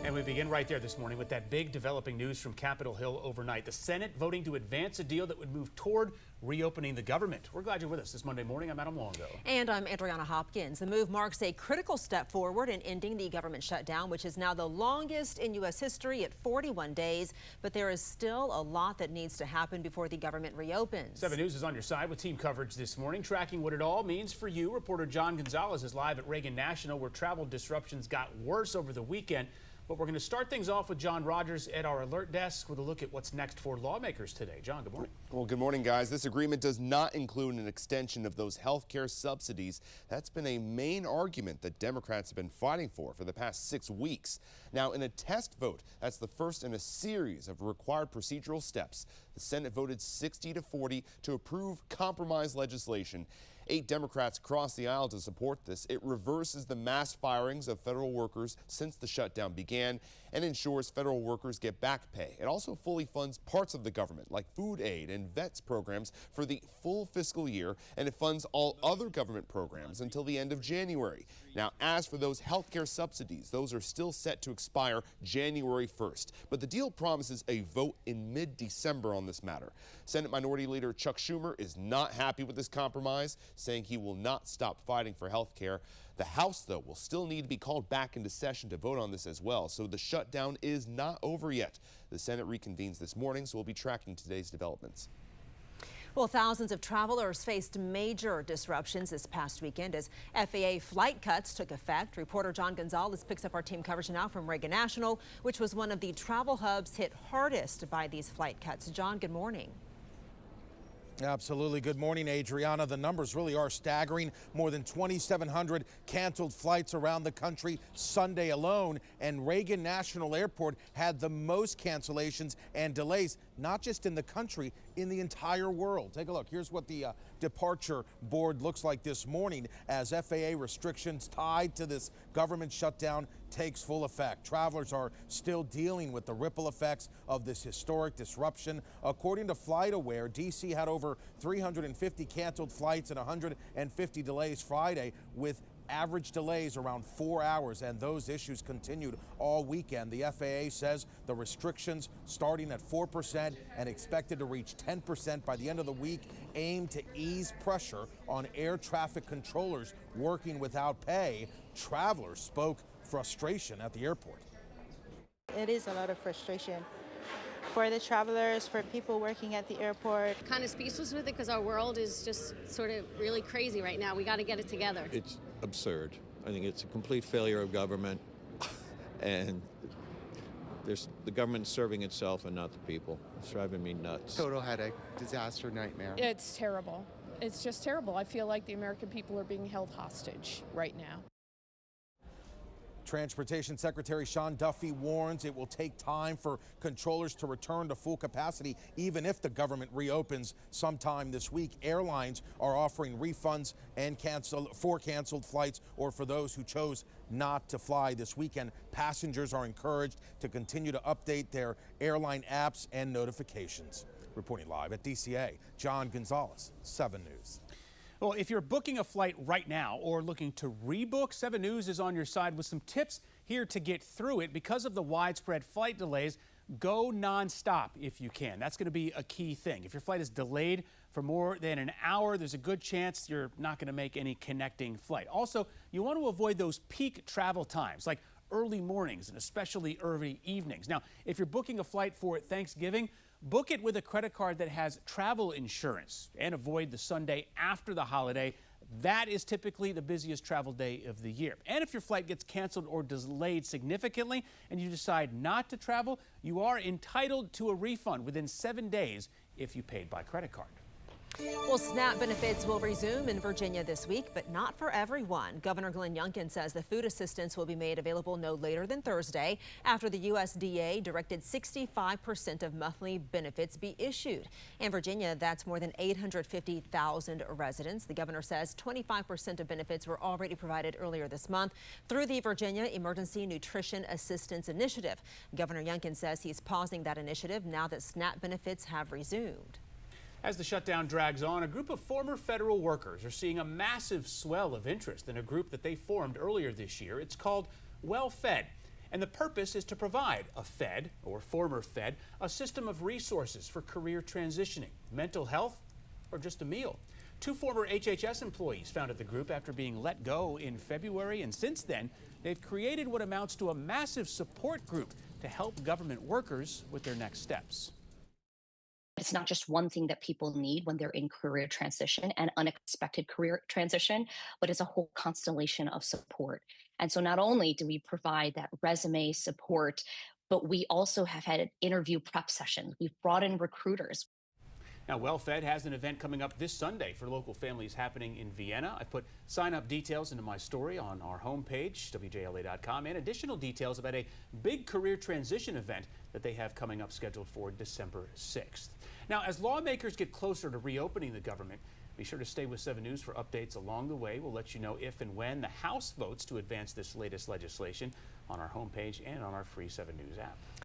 And we begin right there this morning with that big developing news from Capitol Hill overnight. The Senate voting to advance a deal that would move toward reopening the government. We're glad you're with us this Monday morning. I'm Adam Longo. And I'm Adriana Hopkins. The move marks a critical step forward in ending the government shutdown, which is now the longest in U.S. history at 41 days. But there is still a lot that needs to happen before the government reopens. 7 News is on your side with team coverage this morning, tracking what it all means for you. Reporter John Gonzalez is live at Reagan National, where travel disruptions got worse over the weekend. But we're going to start things off with John Rogers at our alert desk with a look at what's next for lawmakers today. John, good morning. Well, good morning, guys. This agreement does not include an extension of those health care subsidies. That's been a main argument that Democrats have been fighting for the past 6 weeks. Now, in a test vote, that's the first in a series of required procedural steps. The Senate voted 60-40 to approve compromise legislation. 8 Democrats crossed the aisle to support this. It reverses the mass firings of federal workers since the shutdown began and ensures federal workers get back pay. It also fully funds parts of the government, like food aid and vets programs, for the full fiscal year, and it funds all other government programs until the end of January. Now, as for those health care subsidies, those are still set to expire January 1st. But the deal promises a vote in mid-December on this matter. Senate Minority Leader Chuck Schumer is not happy with this compromise, saying he will not stop fighting for health care. The House, though, will still need to be called back into session to vote on this as well, so the shutdown is not over yet. The Senate reconvenes this morning, so we'll be tracking today's developments. Well, thousands of travelers faced major disruptions this past weekend as FAA flight cuts took effect. Reporter John Gonzalez picks up our team coverage now from Reagan National, which was one of the travel hubs hit hardest by these flight cuts. John, good morning. Absolutely. Good morning, Adriana. The numbers really are staggering. More than 2,700 canceled flights around the country Sunday alone, and Reagan National Airport had the most cancellations and delays, not just in the country, in the entire world. Take a look. Here's what the departure board looks like this morning as FAA restrictions tied to this government shutdown takes full effect. Travelers are still dealing with the ripple effects of this historic disruption. According to FlightAware, D.C. had over 350 canceled flights and 150 delays Friday, with average delays around 4 hours, and those issues continued all weekend. The FAA says the restrictions, starting at 4% and expected to reach 10% by the end of the week, aim to ease pressure on air traffic controllers working without pay. Travelers spoke frustration at the airport. It is a lot of frustration for the travelers, for people working at the airport. Kind of speechless with it because our world is just sort of really crazy right now. We got to get it together. It's absurd. I think it's a complete failure of government, and the government's serving itself and not the people. It's driving me nuts. Total headache, disaster, nightmare. It's terrible. It's just terrible. I feel like the American people are being held hostage right now. Transportation Secretary Sean Duffy warns it will take time for controllers to return to full capacity, even if the government reopens sometime this week. Airlines are offering refunds and for canceled flights or for those who chose not to fly this weekend. Passengers are encouraged to continue to update their airline apps and notifications. Reporting live at DCA, John Gonzalez, 7 News. Well, if you're booking a flight right now or looking to rebook, 7 News is on your side with some tips here to get through it. Because of the widespread flight delays, go nonstop if you can. That's going to be a key thing. If your flight is delayed for more than an hour, there's a good chance you're not going to make any connecting flight. Also, you want to avoid those peak travel times, like early mornings and especially early evenings. Now, if you're booking a flight for Thanksgiving, book it with a credit card that has travel insurance and avoid the Sunday after the holiday. That is typically the busiest travel day of the year. And if your flight gets canceled or delayed significantly and you decide not to travel, you are entitled to a refund within 7 days if you paid by credit card. Well, SNAP benefits will resume in Virginia this week, but not for everyone. Governor Glenn Youngkin says the food assistance will be made available no later than Thursday after the USDA directed 65% of monthly benefits be issued. In Virginia, that's more than 850,000 residents. The governor says 25% of benefits were already provided earlier this month through the Virginia Emergency Nutrition Assistance Initiative. Governor Youngkin says he's pausing that initiative now that SNAP benefits have resumed. As the shutdown drags on, a group of former federal workers are seeing a massive swell of interest in a group that they formed earlier this year. It's called WellFed. And the purpose is to provide a Fed, or former Fed, a system of resources for career transitioning, mental health, or just a meal. 2 former HHS employees founded the group after being let go in February, and since then, they've created what amounts to a massive support group to help government workers with their next steps. It's not just one thing that people need when they're in career transition and unexpected career transition, but it's a whole constellation of support. And so not only do we provide that resume support, but we also have had interview prep sessions. We've brought in recruiters. Now, WellFed has an event coming up this Sunday for local families happening in Vienna. I put sign-up details into my story on our homepage, WJLA.com, and additional details about a big career transition event that they have coming up scheduled for December 6th. Now, as lawmakers get closer to reopening the government, be sure to stay with 7 News for updates along the way. We'll let you know if and when the House votes to advance this latest legislation on our homepage and on our free 7 News app.